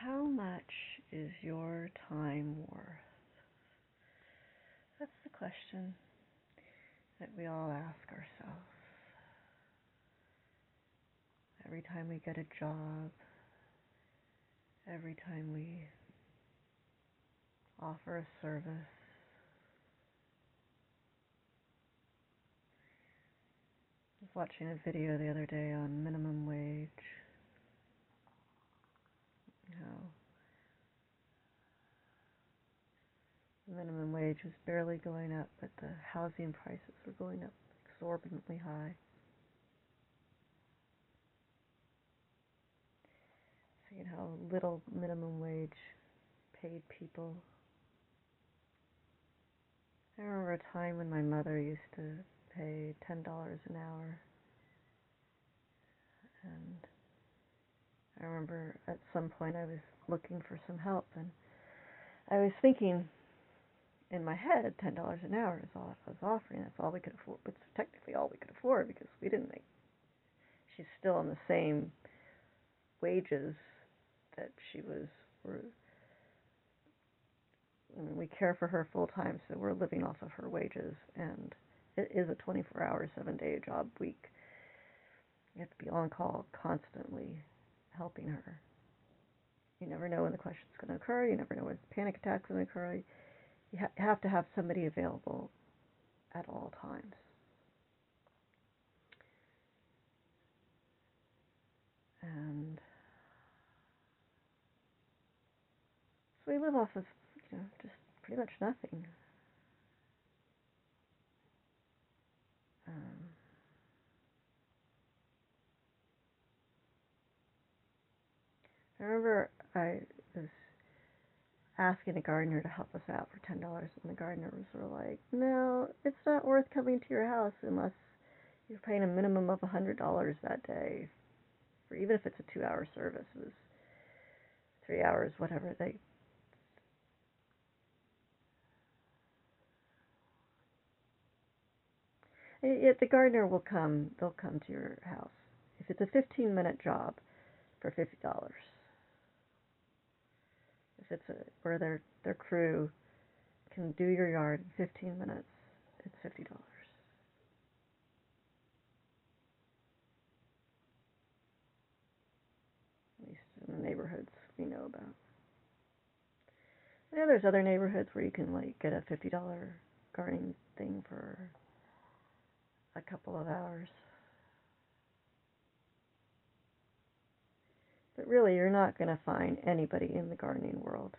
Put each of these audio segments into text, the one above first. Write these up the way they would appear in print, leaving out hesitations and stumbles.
How much is your time worth? That's the question that we all ask ourselves. Every time we get a job, every time we offer a service, I was watching a video the other day on minimum wage. How the minimum wage was barely going up, but the housing prices were going up exorbitantly high. Seeing how little minimum wage paid people. I remember a time when my mother used to pay $10 an hour, and I remember at some point I was looking for some help, and I was thinking in my head, $10 an hour is all I was offering. That's all we could afford. It's technically all we could afford because we didn't make. She's still on the same wages that she was. We care for her full time, so we're living off of her wages, and it is a 24-hour, 7-day job week. You have to be on call constantly, helping her. You never know when the question's going to occur. You never know when the panic attack's going to occur. You have to have somebody available at all times. And so we live off of, just pretty much nothing. I remember I was asking a gardener to help us out for $10, and the gardeners were like, "No, it's not worth coming to your house unless you're paying a minimum of $100 that day, for even if it's a 2-hour service. It was 3 hours, whatever the gardener will come. They'll come to your house if it's a 15-minute job for $50. If it's where their crew can do your yard in 15 minutes, it's $50. At least in the neighborhoods we know about. Yeah, there's other neighborhoods where you can get a $50 gardening thing for a couple of hours. But really, you're not going to find anybody in the gardening world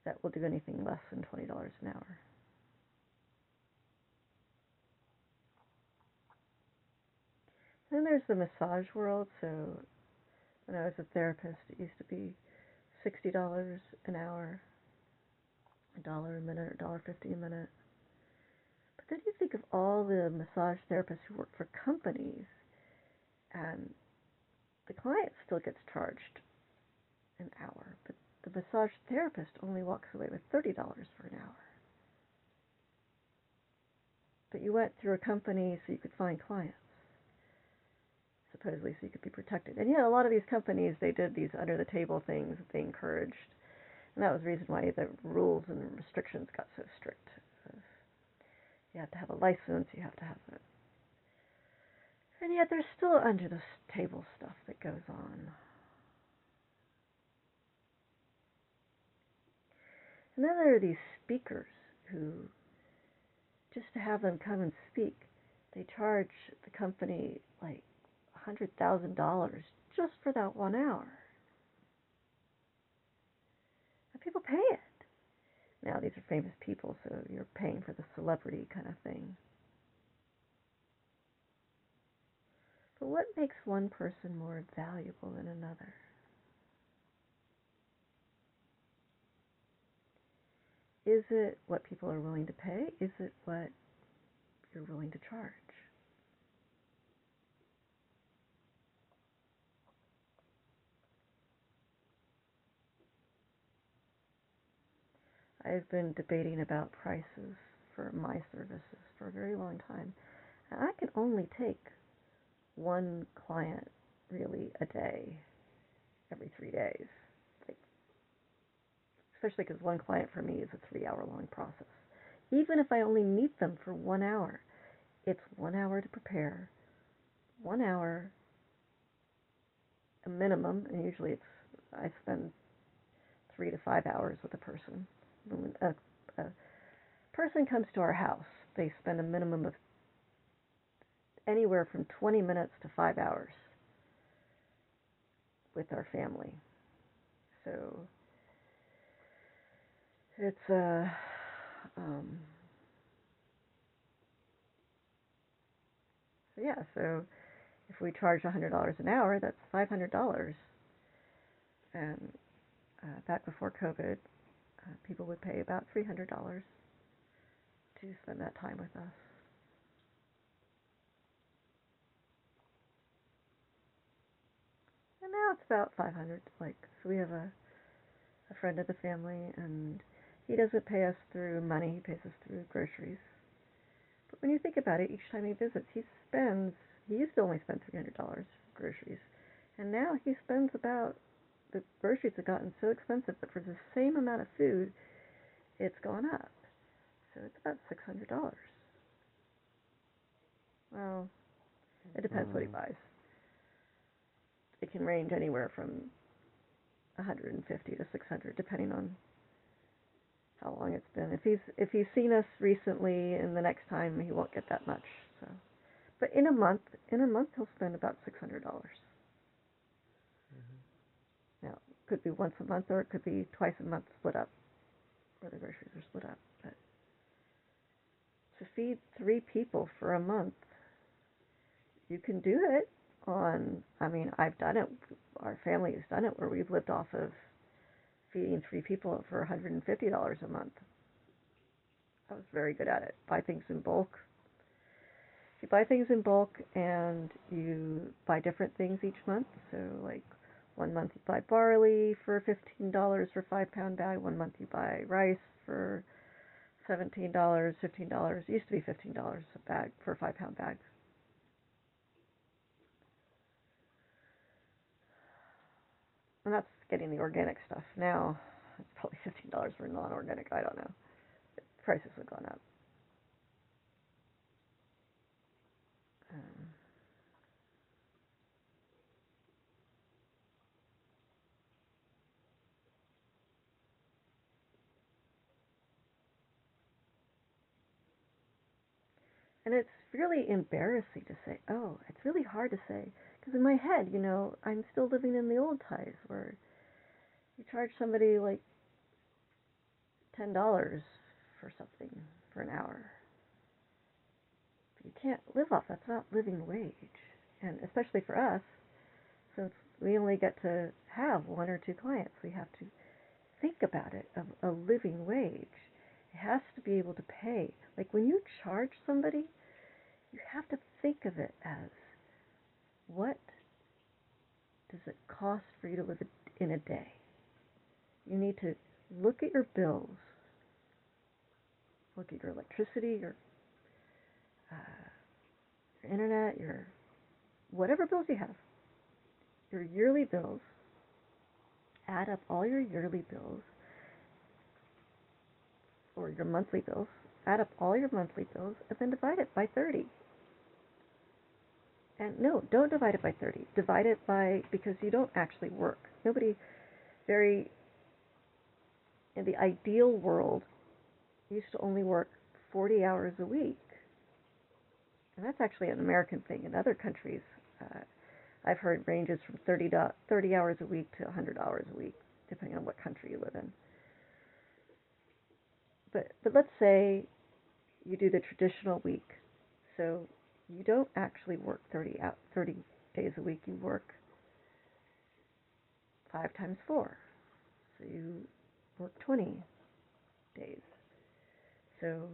that will do anything less than $20 an hour. Then there's the massage world. So when I was a therapist, it used to be $60 an hour, $1 a minute, $1.50 a minute. But then you think of all the massage therapists who work for companies, and the client still gets charged an hour, but the massage therapist only walks away with $30 for an hour. But you went through a company so you could find clients, supposedly so you could be protected. And yeah, a lot of these companies, they did these under-the-table things that they encouraged, and that was the reason why the rules and restrictions got so strict. You have to have a license, you have to have it. And yet there's still under-the-table stuff that goes on. And then there are these speakers who, just to have them come and speak, they charge the company like $100,000 just for that 1 hour. And people pay it. Now, these are famous people, so you're paying for the celebrity kind of thing. But what makes one person more valuable than another? Is it what people are willing to pay? Is it what you're willing to charge? I've been debating about prices for my services for a very long time. And I can only take one client really a day, every 3 days. especially because one client for me is a 3-hour long process. Even if I only meet them for 1 hour, it's 1 hour to prepare, 1 hour a minimum, and usually I spend 3 to 5 hours with a person. When a person comes to our house, they spend a minimum of anywhere from 20 minutes to 5 hours with our family. So it's so yeah, so if we charge $100 an hour, that's $500. And back before COVID, people would pay about $300 to spend that time with us. And now it's about 500. So we have a friend of the family, and he doesn't pay us through money, he pays us through groceries. But when you think about it, each time he visits, he used to only spend $300 for groceries. And now he spends the groceries have gotten so expensive that for the same amount of food, it's gone up. So it's about $600. Well, it depends what he buys. It can range anywhere from $150 to $600, depending on how long it's been. If he's seen us recently, and the next time he won't get that much. So, but in a month he'll spend about $600. Now, it could be once a month, or it could be twice a month split up, where the groceries are split up. But to feed 3 people for a month, you can do it I've done it. Our family has done it where we've lived off of feeding 3 people for $150 a month. I was very good at it. Buy things in bulk. If you buy things in bulk and you buy different things each month, so like 1 month you buy barley for $15 for a 5-pound bag, 1 month you buy rice for $17, $15. It used to be $15 a bag for a 5-pound bag. And that's getting the organic stuff. Now it's probably $15 for non-organic. I don't know. Prices have gone up. And it's really embarrassing to say, it's really hard to say. Because in my head, I'm still living in the old times where you charge somebody like $10 for something for an hour. But you can't live off that's not living wage. And especially for us, since we only get to have 1 or 2 clients, we have to think about it of a living wage. It has to be able to pay. Like when you charge somebody, you have to think of it as, what does it cost for you to live in a day? You need to look at your bills, look at your electricity, your internet, your whatever bills you have, your yearly bills, add up all your yearly bills or your monthly bills, add up all your monthly bills, and then divide it by 30. And no, don't divide it by 30. Divide it by, because you don't actually work. In the ideal world, used to only work 40 hours a week. And that's actually an American thing. In other countries, I've heard ranges from 30 hours a week to 100 hours a week, depending on what country you live in. But let's say you do the traditional week. So you don't actually work 30 days a week. You work 5 times 4. So you work 20 days. So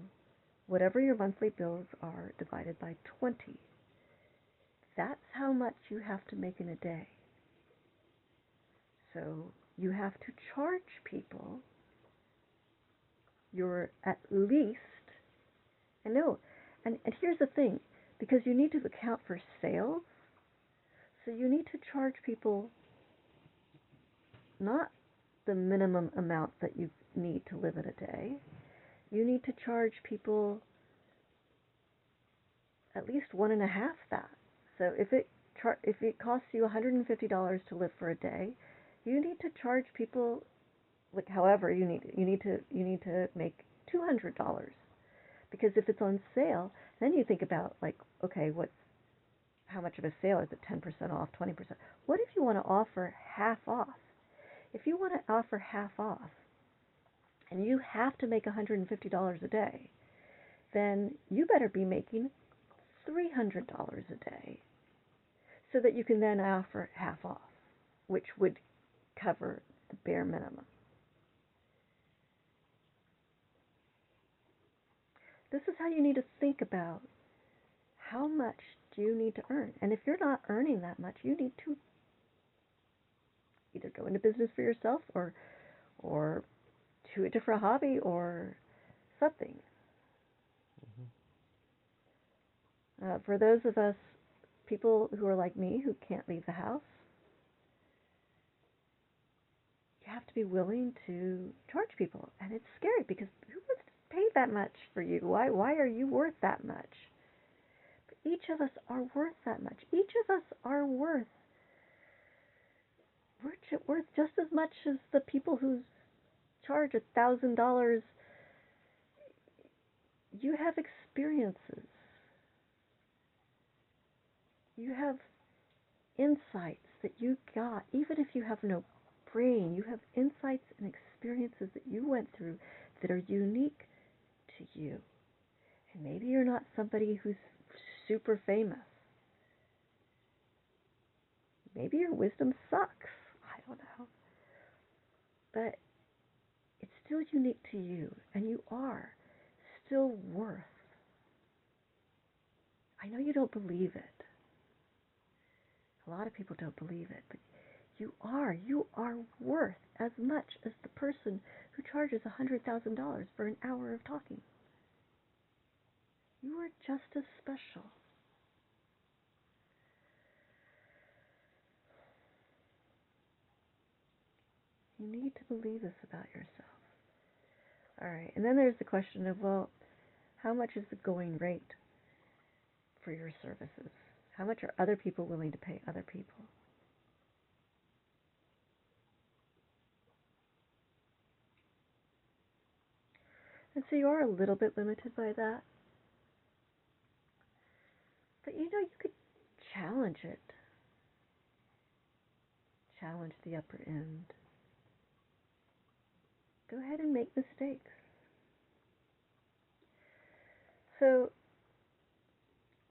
whatever your monthly bills are divided by 20, that's how much you have to make in a day. So you have to charge people your at least, and here's the thing, because you need to account for sales, so you need to charge people not the minimum amount that you need to live in a day, you need to charge people at least one and a half that. So if it costs you $150 to live for a day, you need to charge people like however you need to make $200, because if it's on sale, then you think about like, okay, how much of a sale is it? 10% off, 20%. What if you want to offer half off? If you want to offer half off and you have to make $150 a day, then you better be making $300 a day so that you can then offer half off, which would cover the bare minimum. This is how you need to think about how much do you need to earn. And if you're not earning that much, you need to either go into business for yourself or do a different hobby or something. For those of us, people who are like me, who can't leave the house, you have to be willing to charge people. And it's scary because who wants to pay that much for you? Why are you worth that much? But each of us are worth that much. Each of us are worth just as much as the people who charge $1,000. You have experiences. You have insights that you got. Even if you have no brain, you have insights and experiences that you went through that are unique to you. And maybe you're not somebody who's super famous. Maybe your wisdom sucks. I don't know. But it's still unique to you, and you are still worth. I know you don't believe it. A lot of people don't believe it, but you are worth as much as the person who charges $100,000 for an hour of talking. You are just as special. You need to believe this about yourself. All right, and then there's the question of, well, how much is the going rate for your services? How much are other people willing to pay other people? And so you are a little bit limited by that. But you could challenge it. Challenge the upper end. Go ahead and make mistakes. So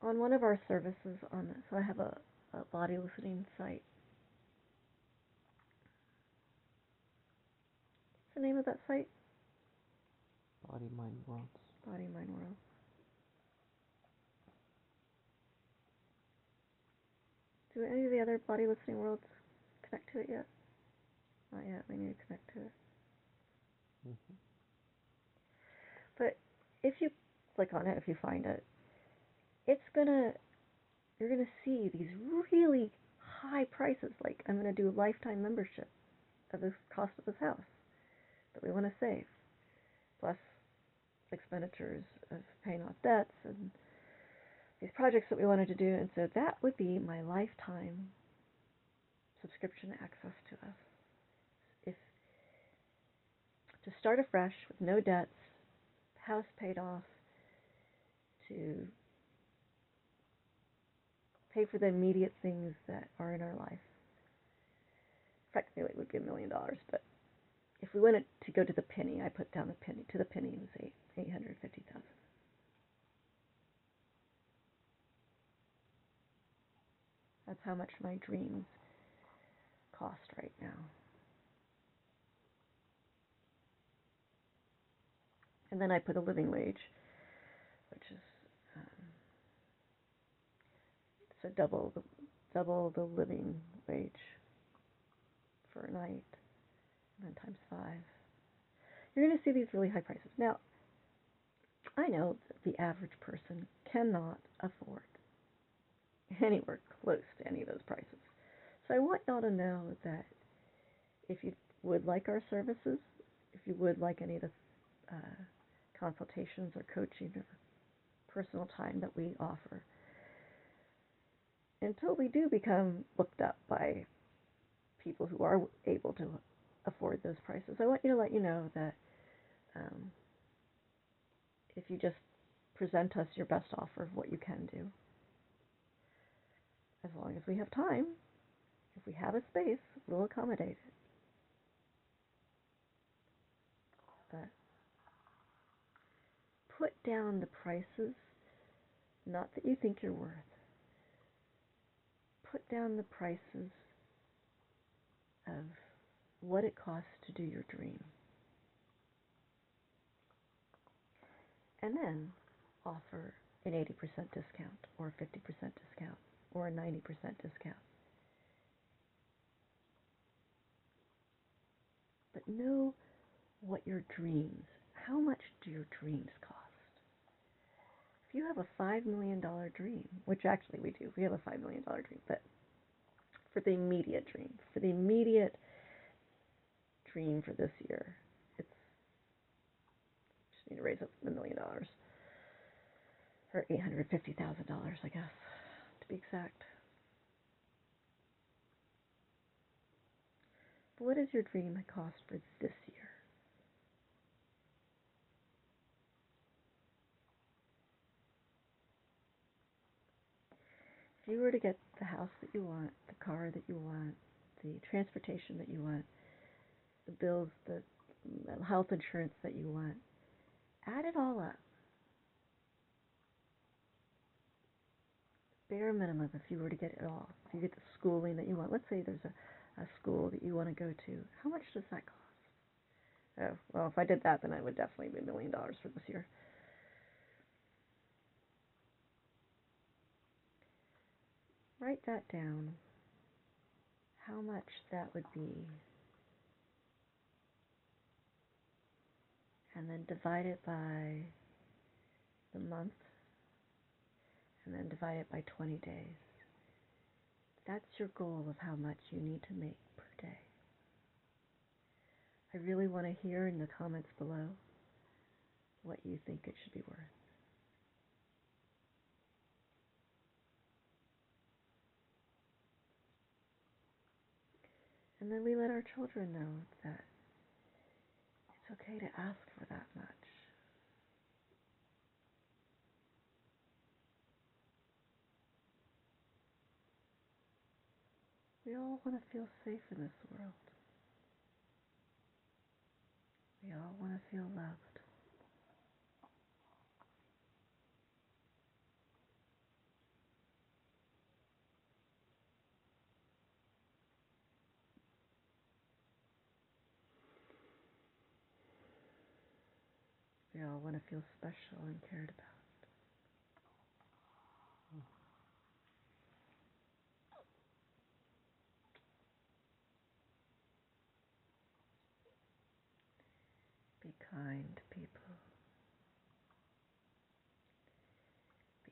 on one of our services, so I have a body listening site. What's the name of that site? Body, Mind, Worlds. Body, Mind, Worlds. Do any of the other body listening worlds connect to it yet? Not yet. We need to connect to it. Mm-hmm. But if you click on it, if you find it, you're gonna see these really high prices. Like, I'm gonna do a lifetime membership of the cost of this house that we want to save, plus expenditures of paying off debts and these projects that we wanted to do. And so that would be my lifetime subscription access to us. If to start afresh with no debts, house paid off, to pay for the immediate things that are in our life. Practically, it would be $1 million, but if we wanted to go to the penny, I put down the penny. To the penny, it was $850,000. That's how much my dreams cost right now. And then I put a living wage, which is so double the living wage for a night, and then times 5. You're going to see these really high prices. Now, I know that the average person cannot afford anywhere close to any of those prices. So I want y'all to know that if you would like our services, if you would like any of the consultations or coaching or personal time that we offer, until we do become looked up by people who are able to afford those prices, I want you to let you know that if you just present us your best offer of what you can do, as long as we have time, if we have a space, we'll accommodate it. But put down the prices, not that you think you're worth. Put down the prices of what it costs to do your dream. And then offer an 80% discount or a 50% discount or a 90% discount. But know what your dreams, how much do your dreams cost? If you have a $5 million dream, which actually we do, we have a $5 million dream, but for the immediate dream for this year, it's just need to raise up $1 million, or $850,000, I guess, to be exact. But what is your dream cost for this year? If you were to get the house that you want, the car that you want, the transportation that you want, the bills, the health insurance that you want, add it all up. Bare minimum, if you were to get it all, if you get the schooling that you want, let's say there's a school that you want to go to, how much does that cost? Oh, well, if I did that, then I would definitely be $1 million for this year. Write that down, how much that would be, and then divide it by the month, and then divide it by 20 days. That's your goal of how much you need to make per day. I really want to hear in the comments below what you think it should be worth. And then we let our children know that it's okay to ask for that much. We all want to feel safe in this world. We all want to feel loved. We all want to feel special and cared about. Be kind to people. Be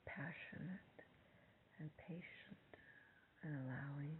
passionate and patient and allowing.